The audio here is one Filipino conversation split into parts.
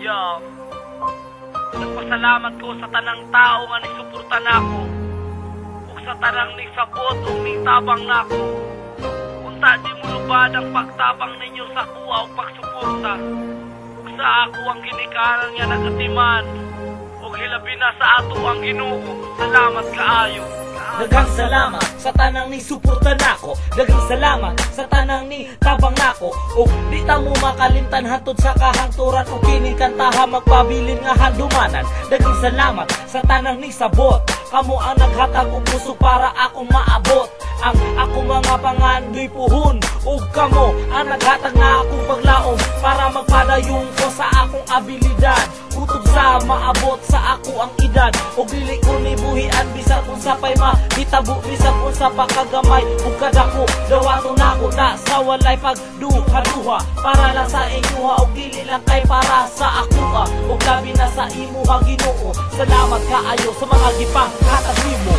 Yo, nagpasalamat ko sa tanang tao nga nisuportan ako ug sa tanang nisabot ug nitabang nako. Unta di mo lubad ang pagtabang ninyo sa kuha ug pagsuporta ug sa ako ang ginikanan nga nagatiman ug hilabi na sa ato ang Ginoo. Salamat kaayo. Daghang salamat sa tanang ni suporta nako. Daghang salamat sa tanang ni tabang nako. O di ta mo makalimtan hantod sa kahangturan o kining kantaha magpabilin nga handumanan. Daghang salamat sa tanang ni sabot. Kamo ang naghatag og puso para akong maabot ang akong mga pangandoy puhon. Ug kamo ang naghatag na akong paglaom para magpadayon ko sa akong abilidad. Kutob sa maabot sa ako ang edad. O dili ko ni buhian bisan kung sapay mahitabo, bisan kung sa pakagamay ug kadako. Dawaton nako na sa walay pagduha-duha para lang sa inyuha ug dili lang kay para sa ako. Ug labi na sa imuha Ginoo. Salamat kaayo sa mga gipang hatag nimo.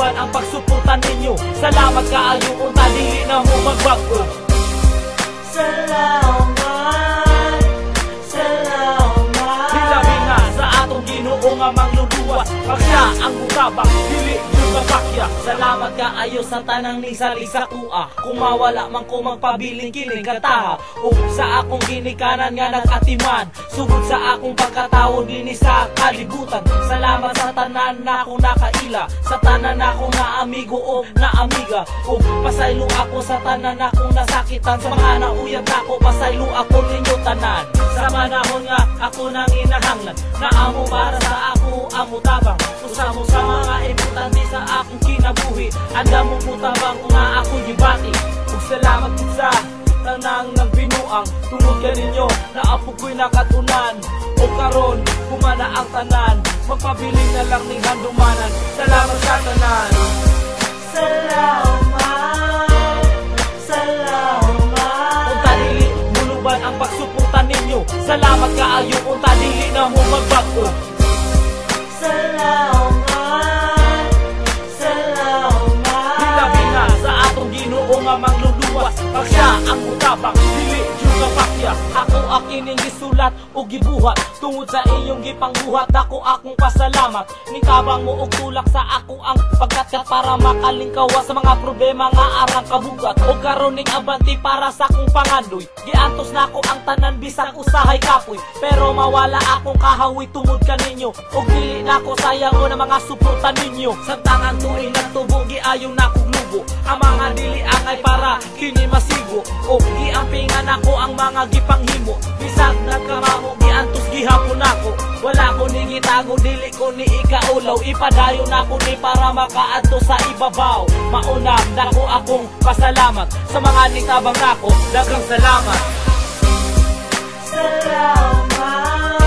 Ang pagsuporta ninyo, salamat kaayo. Unta dili na mo magbago. Salamat, salamat. Hilabi na sa atong Ginoo nga mangluluwas, pag siya ang mutabang dili yung kapakya. Salamat kaayo sa tanang nisali sa kuha. Kung mawala man ko magpabiling kining kataha o sa akong ginikanan nga nag-atiman, sugod sa akong pagkatao din sa kalibutan. Salamat sa tanan na akong nakaila, sa tanan na akong na amigo o na amiga. O pasaylo ako sa tanan na akong nasakitan, sa mga nauyab na ako, pasaylo ako ninyo tanan. Sa manahon nga ako nang inahanglan, na amo para sa ako amo tabang. Usamo sa mga importante sa akong kinabuhi, anda mo mutabang kung nga ako gibati. Ug salamat sa tanang nagbinuang, tungod ka ninyo na apo ko'y nakatunan. O karon kumana ang tanan, magpabiling na lang ning handumanan. Salamat sa tanan. Salamat, salamat. Unta dili muluban ang pagsuporta ninyo, salamat kaayo. Unta dili na mo magbago. Salamat, salamat. Hilabi na sa atong Ginoo nga mangluluwas, pag siya ang mutabang dili yung kapakya. Ako akining gisulat o gibuhat tungod sa iyong gipangbuhat. Dako akong pasalamat, nitabang mo og tulak sa ako ang pagkatkat para makalingkawa sa mga problema nga arang kabugat. O karon ning abanti para sa akong pangandoy, giantos na ako ang tanan bisag usahay kapoy. Pero mawala akong kahawi tungod kaninyo, og dili na ako sayang na mga suporta ninyo. Sa tangan tuig nagtubo giayon na kog lubo, ang mga dili angay para kini masigo. O giampingan ako ang mga gipanghimo, bisag nagkamamo giantos gihapon ako. Wala ko ni gitago, dili ko ni ikaulaw, ipadayon ako ni para makaadto sa ibabaw. Maunam dako akong pasalamat sa mga nitabang nako. Daghang salamat. Salamat,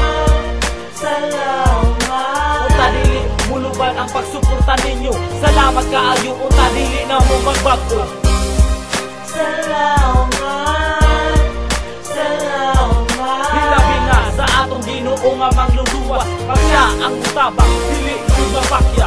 salamat. Unta dili muluban ang pagsuporta ninyo, salamat kaayo. Unta dili na mo magbago. Salamat, salamat. Hilabi na sa atong Ginoo nga mangluluwas, pag siya ang mutabang dili yung mapakya.